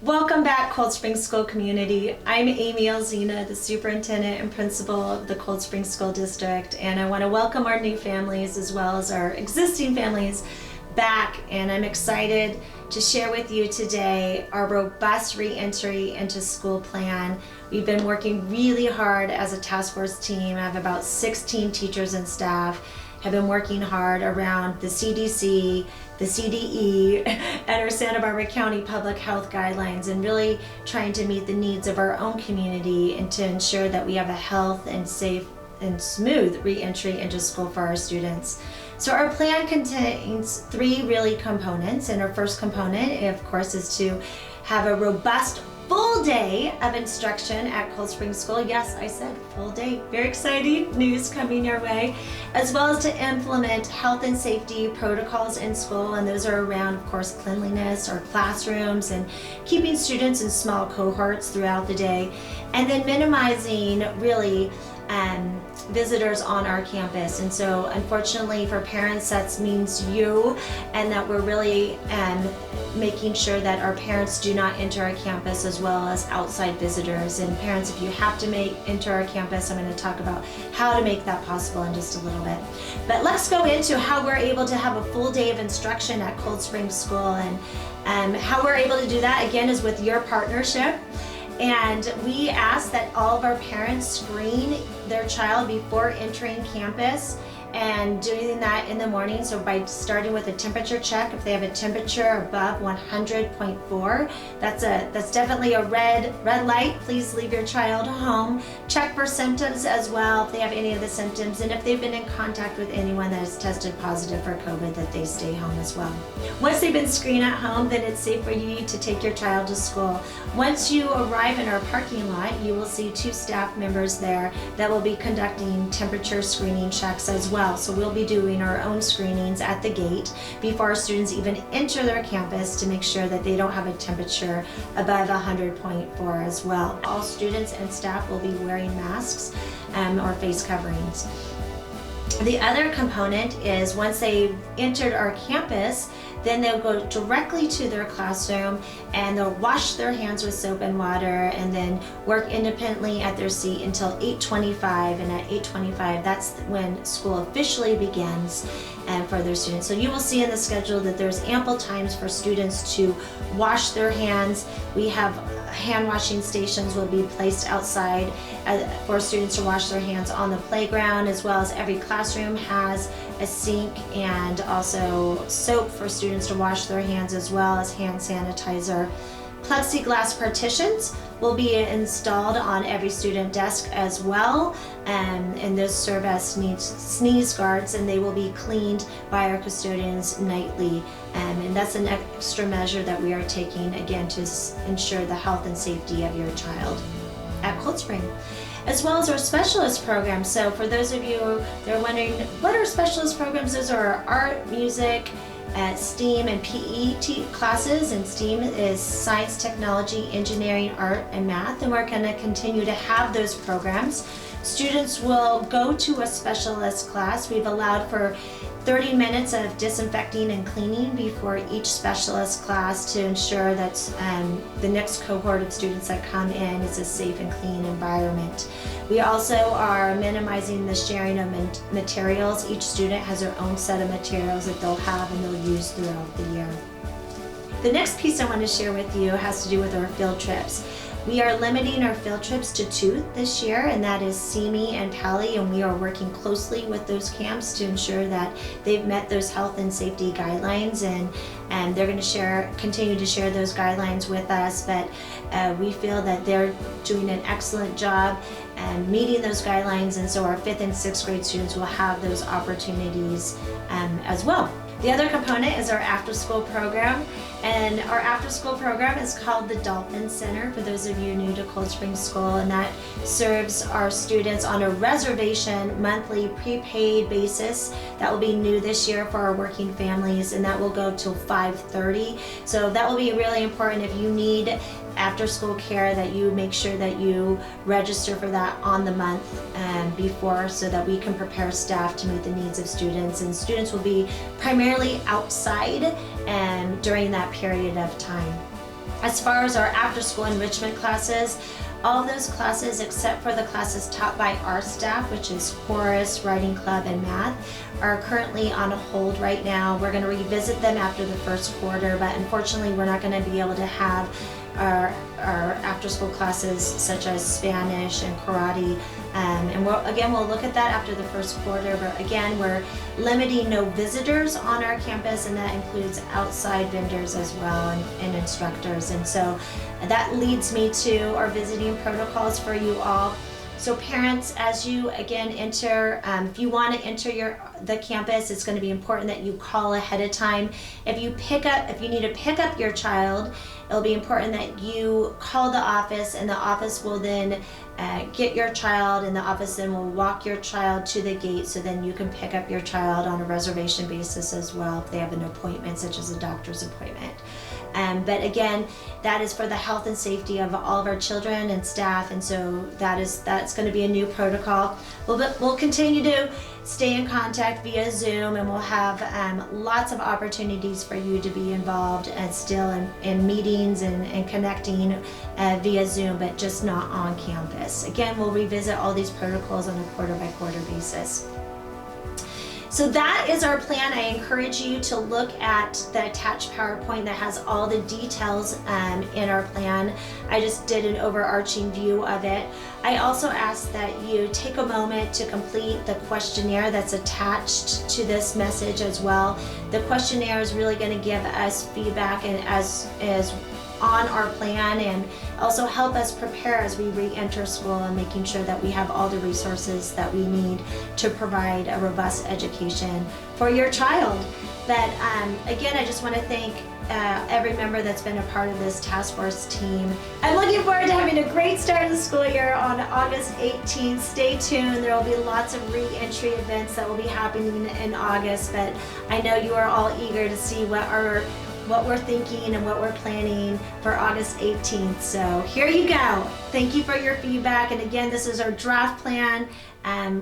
Welcome back, Cold Spring School community. I'm Amy Alzina, the superintendent and principal of the Cold Spring School District, and I want to welcome our new families as well as our existing families back, and I'm excited to share with you today our robust re-entry into school plan. We've been working really hard as a task force team. I have about 16 teachers and staff have been working hard around the CDC, the CDE, and our Santa Barbara County Public Health Guidelines, and really trying to meet the needs of our own community and to ensure that we have a health and safe and smooth re-entry into school for our students. So our plan contains three really components, and our first component, of course, is to have a robust full day of instruction at Cold Spring School. Yes, I said full day. Very exciting news coming your way. As well as to implement health and safety protocols in school, and those are around, of course, cleanliness, our classrooms, and keeping students in small cohorts throughout the day. And then minimizing, really, visitors on our campus. And so unfortunately for parents, that means you, and that we're really making sure that our parents do not enter our campus, as well as outside visitors. And parents, if you have to enter our campus, I'm going to talk about how to make that possible in just a little bit. But let's go into how we're able to have a full day of instruction at Cold Spring School, and how we're able to do that, again, is with your partnership. And we ask that all of our parents screen their child before entering campus, and doing that in the morning. So by starting with a temperature check, if they have a temperature above 100.4, that's definitely a red light. Please leave your child home. Check for symptoms as well if they have any of the symptoms, and if they've been in contact with anyone that has tested positive for COVID, that they stay home as well. Once they've been screened at home, then it's safe for you to take your child to school. Once you arrive in our parking lot, you will see two staff members there that will be conducting temperature screening checks as well. So we'll be doing our own screenings at the gate before our students even enter their campus, to make sure that they don't have a temperature above 100.4 as well. All students and staff will be wearing masks or face coverings. The other component is, once they've entered our campus, then they'll go directly to their classroom and they'll wash their hands with soap and water, and then work independently at their seat until 8:25. And at 8:25, that's when school officially begins for their students. So you will see in the schedule that there's ample times for students to wash their hands. We have hand washing stations will be placed outside for students to wash their hands on the playground, as well as every classroom has a sink and also soap for students to wash their hands, as well as hand sanitizer. Plexiglass partitions will be installed on every student desk as well, and those serve as sneeze guards, and they will be cleaned by our custodians nightly. And that's an extra measure that we are taking, again, to ensure the health and safety of your child at Cold Spring. As well as our specialist programs. So for those of you that are wondering, what are specialist programs? Those are our art, music, STEAM and PE classes, and STEAM is science, technology, engineering, art, and math, and we're going to continue to have those programs. Students will go to a specialist class. We've allowed for 30 minutes of disinfecting and cleaning before each specialist class, to ensure that the next cohort of students that come in is a safe and clean environment. We also are minimizing the sharing of materials. Each student has their own set of materials that they'll have and they'll use throughout the year. The next piece I want to share with you has to do with our field trips. We are limiting our field trips to 2 this year, and that is SEME and Pali, and we are working closely with those camps to ensure that they've met those health and safety guidelines, and they're going to continue to share those guidelines with us, but we feel that they're doing an excellent job and meeting those guidelines, and so our 5th and 6th grade students will have those opportunities as well. The other component is our after-school program, and our after-school program is called the Dolphin Center, for those of you new to Cold Spring School, and that serves our students on a reservation monthly prepaid basis. That will be new this year for our working families, and that will go till 5:30. So that will be really important. If you need after school care, that you make sure that you register for that on the month before, so that we can prepare staff to meet the needs of students, and students will be primarily outside during that period of time. As far as our after-school enrichment classes, all of those classes except for the classes taught by our staff, which is chorus, writing club, and math, are currently on hold right now. We're going to revisit them after the first quarter, but unfortunately we're not going to be able to have our after-school classes such as Spanish and karate. And we'll look at that after the first quarter, but again, we're limiting no visitors on our campus, and that includes outside vendors as well and instructors. And so that leads me to our visiting protocols for you all. So parents, as you again enter, if you want to enter the campus, it's going to be important that you call ahead of time. If you need to pick up your child, it'll be important that you call the office, and the office will then get your child, and the office then will walk your child to the gate, so then you can pick up your child on a reservation basis as well if they have an appointment, such as a doctor's appointment. But again, that is for the health and safety of all of our children and staff, and so that's going to be a new protocol. We'll continue to stay in contact via Zoom, and we'll have lots of opportunities for you to be involved and still in meetings and connecting via Zoom, but just not on campus. Again, we'll revisit all these protocols on a quarter-by-quarter basis. So that is our plan. I encourage you to look at the attached PowerPoint that has all the details in our plan. I just did an overarching view of it. I also ask that you take a moment to complete the questionnaire that's attached to this message as well. The questionnaire is really going to give us feedback and as on our plan, and also help us prepare as we re-enter school and making sure that we have all the resources that we need to provide a robust education for your child. But again, I just want to thank every member that's been a part of this task force team. I'm looking forward to having a great start of the school year on August 18th. Stay tuned. There will be lots of re-entry events that will be happening in August, but I know you are all eager to see what we're thinking and what we're planning for August 18th. So here you go. Thank you for your feedback. And again, this is our draft plan.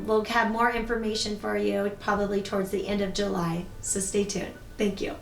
We'll have more information for you probably towards the end of July. So stay tuned. Thank you.